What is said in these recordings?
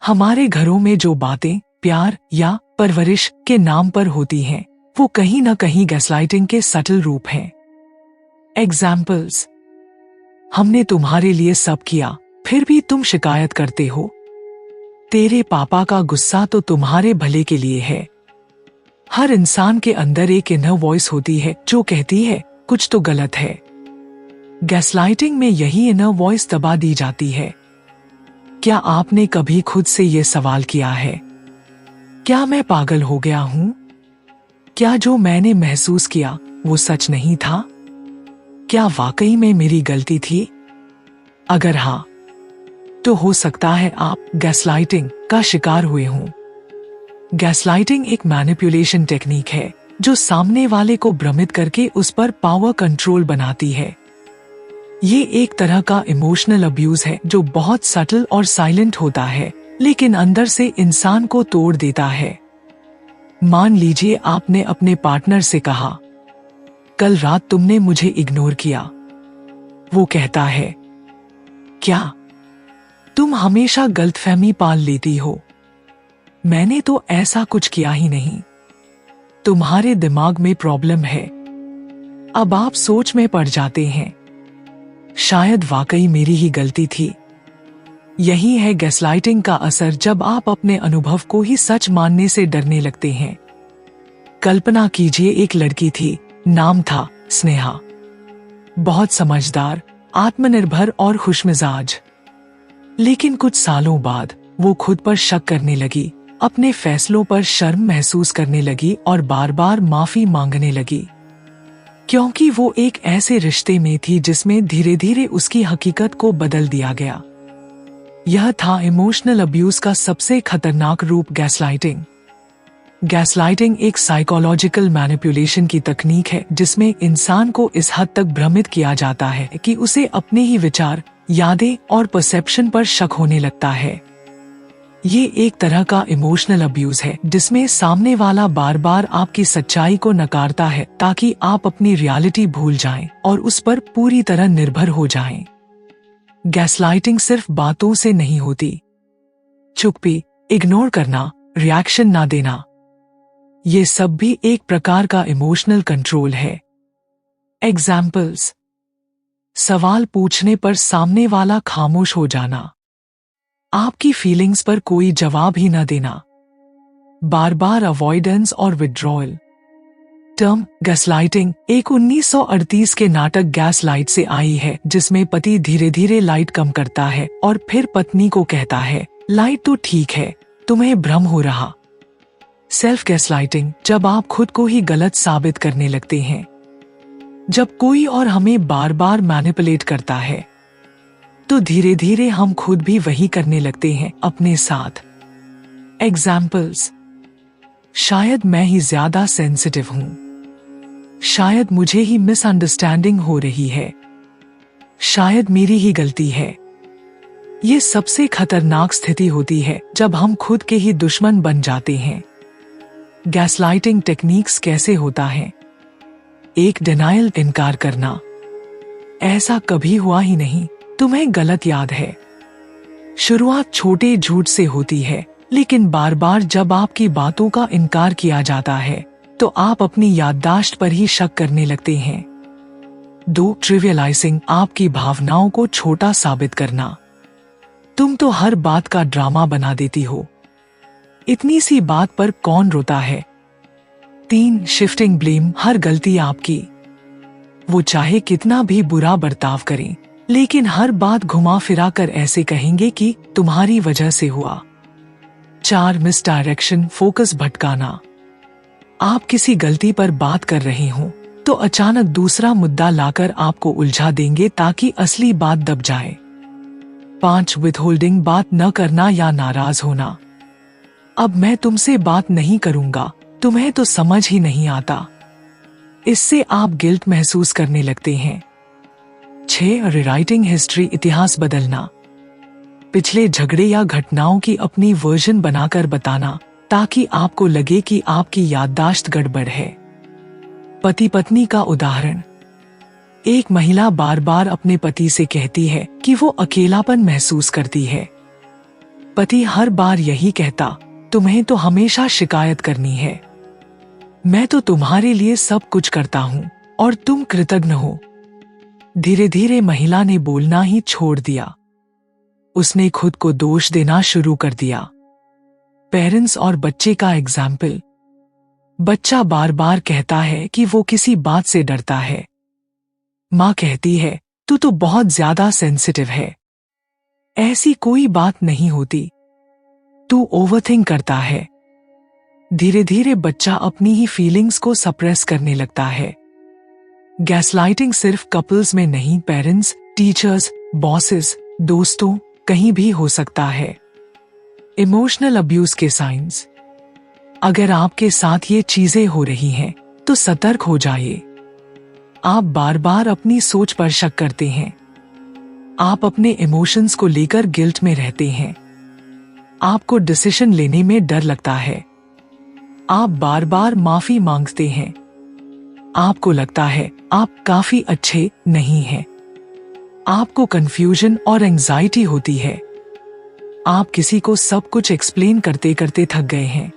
हमारे घरों में जो बातें प्यार या परवरिश के नाम पर होती हैं, वो कहीं न कहीं गैसलाइटिंग के सटल रूप हैं। एग्जाम्पल्स: हमने तुम्हारे लिए सब किया, फिर भी तुम शिकायत करते हो। तेरे पापा का गुस्सा तो तुम्हारे भले के लिए है। हर इंसान के अंदर एक इनर वॉइस होती है जो कहती है कुछ तो गलत है। गैसलाइटिंग में यही इनर वॉइस दबा दी जाती है। क्या आपने कभी खुद से ये सवाल किया है, क्या मैं पागल हो गया हूं? क्या जो मैंने महसूस किया वो सच नहीं था? क्या वाकई में मेरी गलती थी? अगर हाँ, तो हो सकता है आप गैसलाइटिंग का शिकार हुए हों। गैसलाइटिंग एक मैनिपुलेशन टेक्निक है जो सामने वाले को भ्रमित करके उस पर पावर कंट्रोल बनाती है। ये एक तरह का इमोशनल अब्यूज है जो बहुत सटल और साइलेंट होता है, लेकिन अंदर से इंसान को तोड़ देता है। मान लीजिए आपने अपने पार्टनर से कहा, कल रात तुमने मुझे इग्नोर किया। वो कहता है, क्या तुम हमेशा गलतफहमी पाल लेती हो? मैंने तो ऐसा कुछ किया ही नहीं। तुम्हारे दिमाग में प्रॉब्लम है। अब आप सोच में पड़ जाते हैं, शायद वाकई मेरी ही गलती थी। यही है गैसलाइटिंग का असर, जब आप अपने अनुभव को ही सच मानने से डरने लगते हैं। कल्पना कीजिए, एक लड़की थी, नाम था स्नेहा। बहुत समझदार, आत्मनिर्भर और खुशमिजाज। लेकिन कुछ सालों बाद वो खुद पर शक करने लगी, अपने फैसलों पर शर्म महसूस करने लगी और बार बार माफी मांगने लगी, क्योंकि वो एक ऐसे रिश्ते में थी जिसमें धीरे धीरे उसकी हकीकत को बदल दिया गया। यह था इमोशनल अब्यूज का सबसे खतरनाक रूप, गैसलाइटिंग। गैसलाइटिंग एक साइकोलॉजिकल मैनिपुलेशन की तकनीक है जिसमें इंसान को इस हद तक भ्रमित किया जाता है कि उसे अपने ही विचार, यादें और परसेप्शन पर शक होने लगता है। ये एक तरह का इमोशनल अब्यूज है जिसमें सामने वाला बार बार आपकी सच्चाई को नकारता है ताकि आप अपनी रियलिटी भूल जाएं और उस पर पूरी तरह निर्भर हो जाएं। गैसलाइटिंग सिर्फ बातों से नहीं होती। चुप्पी, इग्नोर करना, रिएक्शन ना देना, ये सब भी एक प्रकार का इमोशनल कंट्रोल है। एग्जाम्पल्स: सवाल पूछने पर सामने वाला खामोश हो जाना, आपकी फीलिंग्स पर कोई जवाब ही न देना, बार बार अवॉइडेंस और विड्रॉयल। टर्म गैसलाइटिंग एक 1938 के नाटक गैसलाइट से आई है, जिसमें पति धीरे धीरे लाइट कम करता है और फिर पत्नी को कहता है, लाइट तो ठीक है, तुम्हें भ्रम हो रहा। सेल्फ गैसलाइटिंग, जब आप खुद को ही गलत साबित करने लगते हैं। जब कोई और हमें बार बार मैनिपुलेट करता है तो धीरे धीरे हम खुद भी वही करने लगते हैं अपने साथ। एग्जाम्पल्स: शायद मैं ही ज्यादा सेंसिटिव हूं, शायद मुझे ही मिसअंडरस्टैंडिंग हो रही है, शायद मेरी ही गलती है। ये सबसे खतरनाक स्थिति होती है जब हम खुद के ही दुश्मन बन जाते हैं। गैसलाइटिंग टेक्निक्स कैसे होता है? एक, डिनायल, इनकार करना। ऐसा कभी हुआ ही नहीं, तुम्हें गलत याद है। शुरुआत छोटे झूठ से होती है, लेकिन बार बार जब आपकी बातों का इनकार किया जाता है तो आप अपनी याददाश्त पर ही शक करने लगते हैं। 2, ट्रिवियलाइजिंग, आपकी भावनाओं को छोटा साबित करना। तुम तो हर बात का ड्रामा बना देती हो, इतनी सी बात पर कौन रोता है। 3, शिफ्टिंग ब्लेम, हर गलती आपकी। वो चाहे कितना भी बुरा बर्ताव करें, लेकिन हर बात घुमा फिरा कर ऐसे कहेंगे कि तुम्हारी वजह से हुआ। 4, मिसडायरेक्शन, फोकस भटकाना। आप किसी गलती पर बात कर रहे हो तो अचानक दूसरा मुद्दा लाकर आपको उलझा देंगे ताकि असली बात दब जाए। 5, विथहोल्डिंग, बात न करना या नाराज होना। अब मैं तुमसे बात नहीं करूंगा, तुम्हें तो समझ ही नहीं आता। इससे आप गिल्ट महसूस करने लगते हैं। 6, रिराइटिंग हिस्ट्री, इतिहास बदलना। पिछले झगड़े या घटनाओं की अपनी वर्जन बनाकर बताना ताकि आपको लगे कि आपकी याददाश्त गड़बड़ है। पति पत्नी का उदाहरण: एक महिला बार बार अपने पति से कहती है कि वो अकेलापन महसूस करती है। पति हर बार यही कहता, तुम्हें तो हमेशा शिकायत करनी है, मैं तो तुम्हारे लिए सब कुछ करता हूं और तुम कृतज्ञ हो। धीरे धीरे महिला ने बोलना ही छोड़ दिया। उसने खुद को दोष देना शुरू कर दिया। पेरेंट्स और बच्चे का एग्जाम्पल। बच्चा बार बार कहता है कि वो किसी बात से डरता है। माँ कहती है, तू तो बहुत ज्यादा सेंसिटिव है, ऐसी कोई बात नहीं होती, तू ओवरथिंक करता है। धीरे धीरे बच्चा अपनी ही फीलिंग्स को सप्रेस करने लगता है। गैसलाइटिंग सिर्फ कपल्स में नहीं, पेरेंट्स, टीचर्स, बॉसेस, दोस्तों, कहीं भी हो सकता है। इमोशनल अब्यूज के साइंस। अगर आपके साथ ये चीजें हो रही हैं, तो सतर्क हो जाइए। आप बार बार अपनी सोच पर शक करते हैं। आप अपने इमोशंस को लेकर गिल्ट में रहते हैं। आपको डिसीजन लेने में डर लगता है। आप बार बार माफी मांगते हैं। आपको लगता है आप काफी अच्छे नहीं हैं। आपको कंफ्यूजन और एंजाइटी होती है। आप किसी को सब कुछ एक्सप्लेन करते करते थक गए हैं।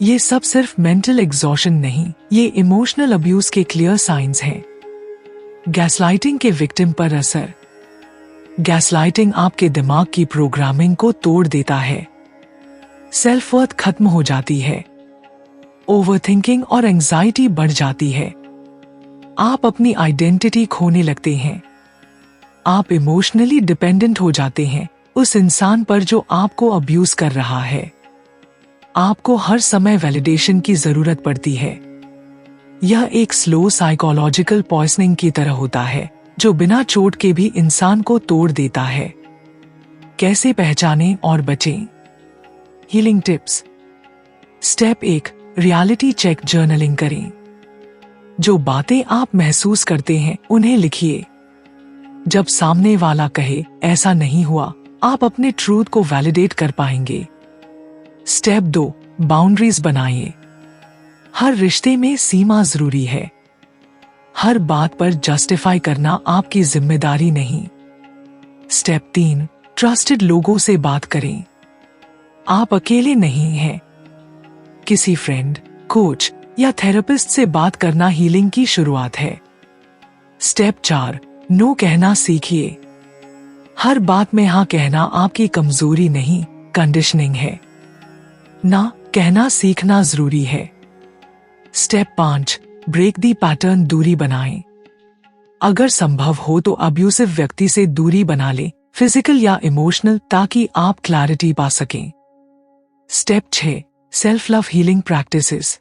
ये सब सिर्फ मेंटल एग्जॉशन नहीं, ये इमोशनल अब्यूज के क्लियर साइंस हैं। गैसलाइटिंग के विक्टिम पर असर। गैसलाइटिंग आपके दिमाग की प्रोग्रामिंग को तोड़ देता है। सेल्फ वर्थ खत्म हो जाती है। ओवरथिंकिंग और एंजाइटी बढ़ जाती है। आप अपनी आइडेंटिटी खोने लगते हैं। आप इमोशनली डिपेंडेंट हो जाते हैं उस इंसान पर जो आपको अब्यूज कर रहा है। आपको हर समय वैलिडेशन की जरूरत पड़ती है। यह एक स्लो साइकोलॉजिकल पॉइजनिंग की तरह होता है, जो बिना चोट के भी इंसान को तोड़ देता है। कैसे पहचानें और बचें? Healing tips. Step 1, reality check journaling करें। जो बातें आप महसूस करते हैं उन्हें लिखिए। जब सामने वाला कहे ऐसा नहीं हुआ, आप अपने ट्रूथ को वैलिडेट कर पाएंगे। स्टेप 2, बाउंड्रीज बनाइए। हर रिश्ते में सीमा जरूरी है। हर बात पर जस्टिफाई करना आपकी जिम्मेदारी नहीं। स्टेप 3, ट्रस्टेड लोगों से बात करें। आप अकेले नहीं हैं। किसी फ्रेंड, कोच या थेरेपिस्ट से बात करना हीलिंग की शुरुआत है। स्टेप 4, नो कहना सीखिए। हर बात में हाँ कहना आपकी कमजोरी नहीं, कंडीशनिंग है। ना कहना सीखना जरूरी है। स्टेप 5, ब्रेक दी पैटर्न, दूरी बनाएं। अगर संभव हो तो अब्यूसिव व्यक्ति से दूरी बना लें, फिजिकल या इमोशनल, ताकि आप क्लैरिटी पा सकें। Step 6, self love healing practices.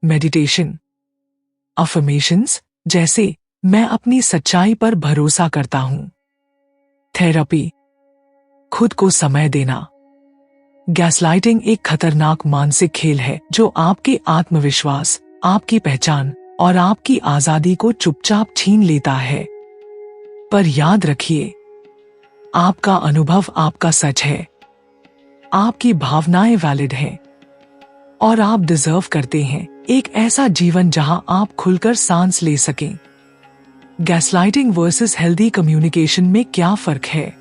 Meditation, affirmations जैसे मैं अपनी सच्चाई पर भरोसा करता हूं। थेरेपी, खुद को समय देना। गैसलाइटिंग एक खतरनाक मानसिक खेल है जो आपके आत्मविश्वास, आपकी पहचान और आपकी आजादी को चुपचाप छीन लेता है। पर याद रखिए, आपका अनुभव आपका सच है। आपकी भावनाएं वैलिड हैं और आप डिजर्व करते हैं एक ऐसा जीवन जहां आप खुलकर सांस ले सकें। गैसलाइटिंग वर्सेस हेल्दी कम्युनिकेशन में क्या फर्क है?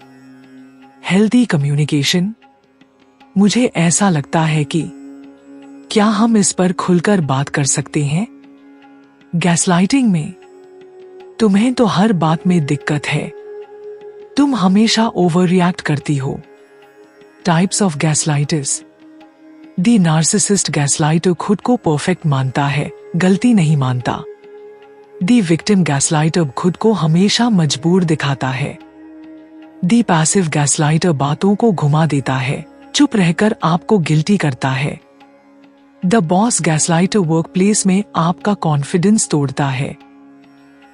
हेल्दी कम्युनिकेशन, मुझे ऐसा लगता है कि क्या हम इस पर खुलकर बात कर सकते हैं? गैसलाइटिंग में तुम्हें तो हर बात में दिक्कत है, तुम हमेशा ओवर रिएक्ट करती हो। Types of gaslighters. The narcissist gaslighter खुद को परफेक्ट मानता है, गलती नहीं मानता। दी विक्टिम गैसलाइटर खुद को हमेशा मजबूर दिखाता है। दी पैसिव गैसलाइटर बातों को घुमा देता है, चुप रहकर आपको गिल्टी करता है। द बॉस गैसलाइटर वर्कप्लेस में आपका कॉन्फिडेंस तोड़ता है।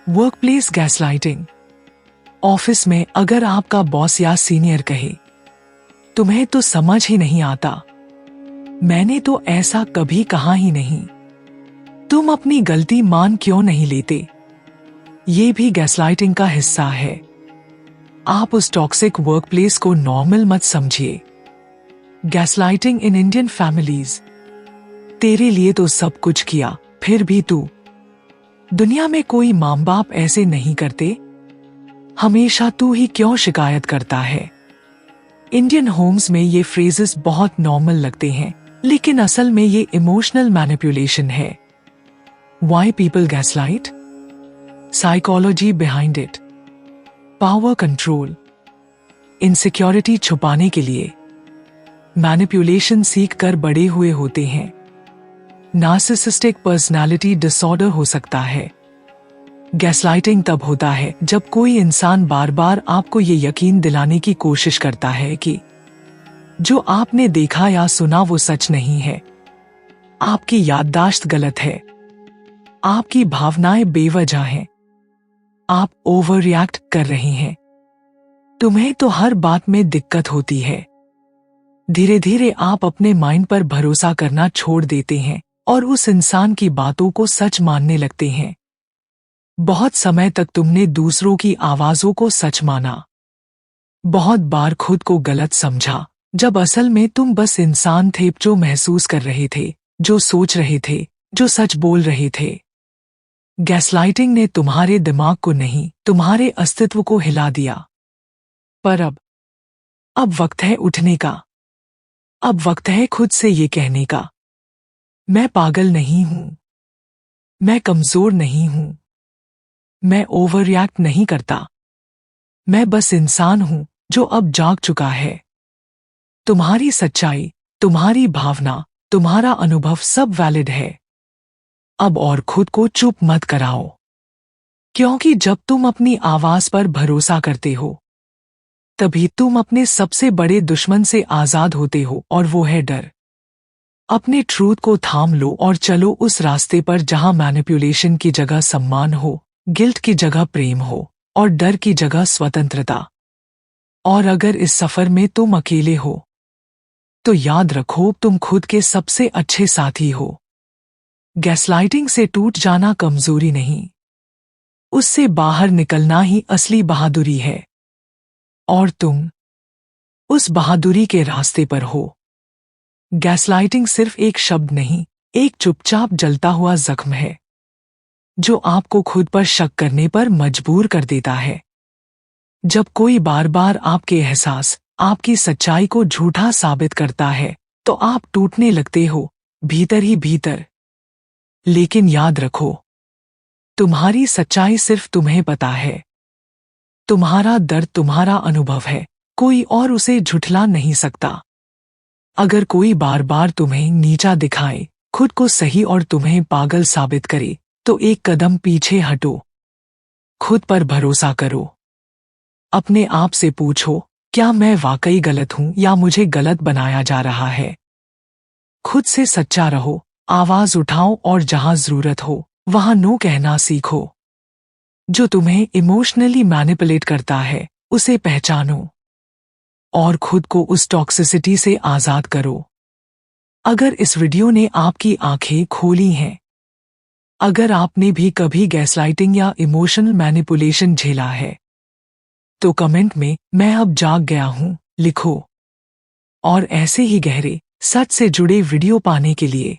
Workplace gaslighting. ऑफिस में अगर आपका बॉस या सीनियर कहे, तुम्हें तो समझ ही नहीं आता, मैंने तो ऐसा कभी कहा ही नहीं, तुम अपनी गलती मान क्यों नहीं लेते, ये भी गैसलाइटिंग का हिस्सा है। आप उस टॉक्सिक वर्कप्लेस को नॉर्मल मत समझिए। Gaslighting in Indian families. तेरे लिए तो सब कुछ किया, फिर भी तू। दुनिया में कोई माँ बाप ऐसे नहीं करते, हमेशा तू ही क्यों शिकायत करता है। इंडियन होम्स में ये फ्रेजेस बहुत नॉर्मल लगते हैं, लेकिन असल में ये इमोशनल मैनिपुलेशन है। Why people gaslight? Psychology behind it. Power control. Insecurity छुपाने के लिए मैनिपुलेशन सीख कर बड़े हुए होते हैं। नार्सिसिस्टिक पर्सनालिटी डिसऑर्डर हो सकता है। गैसलाइटिंग तब होता है जब कोई इंसान बार बार आपको ये यकीन दिलाने की कोशिश करता है कि जो आपने देखा या सुना वो सच नहीं है। आपकी याददाश्त गलत है, आपकी भावनाएं बेवजह हैं, आप ओवर रिएक्ट कर रहे हैं, तुम्हें तो हर बात में दिक्कत होती है। धीरे धीरे आप अपने माइंड पर भरोसा करना छोड़ देते हैं और उस इंसान की बातों को सच मानने लगते हैं। बहुत समय तक तुमने दूसरों की आवाजों को सच माना, बहुत बार खुद को गलत समझा, जब असल में तुम बस इंसान थे जो महसूस कर रहे थे, जो सोच रहे थे, जो सच बोल रहे थे। गैसलाइटिंग ने तुम्हारे दिमाग को नहीं, तुम्हारे अस्तित्व को हिला दिया। पर अब वक्त है उठने का। अब वक्त है खुद से ये कहने का, मैं पागल नहीं हूं, मैं कमजोर नहीं हूं, मैं ओवर रिएक्ट नहीं करता, मैं बस इंसान हूं जो अब जाग चुका है। तुम्हारी सच्चाई, तुम्हारी भावना, तुम्हारा अनुभव सब वैलिड है। अब और खुद को चुप मत कराओ, क्योंकि जब तुम अपनी आवाज पर भरोसा करते हो तभी तुम अपने सबसे बड़े दुश्मन से आजाद होते हो, और वो है डर। अपने ट्रूथ को थाम लो और चलो उस रास्ते पर जहां मैनिपुलेशन की जगह सम्मान हो, गिल्ट की जगह प्रेम हो और डर की जगह स्वतंत्रता। और अगर इस सफर में तुम अकेले हो तो याद रखो तुम खुद के सबसे अच्छे साथी हो। गैसलाइटिंग से टूट जाना कमजोरी नहीं, उससे बाहर निकलना ही असली बहादुरी है। और तुम उस बहादुरी के रास्ते पर हो। गैसलाइटिंग सिर्फ एक शब्द नहीं, एक चुपचाप जलता हुआ जख्म है जो आपको खुद पर शक करने पर मजबूर कर देता है। जब कोई बार बार आपके एहसास, आपकी सच्चाई को झूठा साबित करता है तो आप टूटने लगते हो, भीतर ही भीतर। लेकिन याद रखो, तुम्हारी सच्चाई सिर्फ तुम्हें पता है। तुम्हारा दर्द तुम्हारा अनुभव है, कोई और उसे झुठला नहीं सकता। अगर कोई बार बार तुम्हें नीचा दिखाए, खुद को सही और तुम्हें पागल साबित करे, तो एक कदम पीछे हटो। खुद पर भरोसा करो। अपने आप से पूछो, क्या मैं वाकई गलत हूं या मुझे गलत बनाया जा रहा है? खुद से सच्चा रहो, आवाज उठाओ और जहां जरूरत हो वहां नो कहना सीखो। जो तुम्हें इमोशनली मैनिपुलेट करता है उसे पहचानो और खुद को उस टॉक्सिसिटी से आजाद करो। अगर इस वीडियो ने आपकी आंखें खोली हैं, अगर आपने भी कभी गैसलाइटिंग या इमोशनल मैनिपुलेशन झेला है, तो कमेंट में मैं अब जाग गया हूं लिखो। और ऐसे ही गहरे सच से जुड़े वीडियो पाने के लिए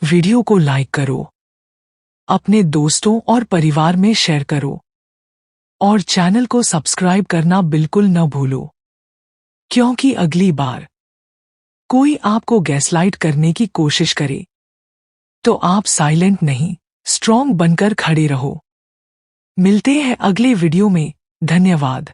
वीडियो को लाइक करो, अपने दोस्तों और परिवार में शेयर करो और चैनल को सब्सक्राइब करना बिल्कुल न भूलो, क्योंकि अगली बार कोई आपको गैसलाइट करने की कोशिश करे तो आप साइलेंट नहीं, स्ट्रॉन्ग बनकर खड़े रहो। मिलते हैं अगले वीडियो में। धन्यवाद।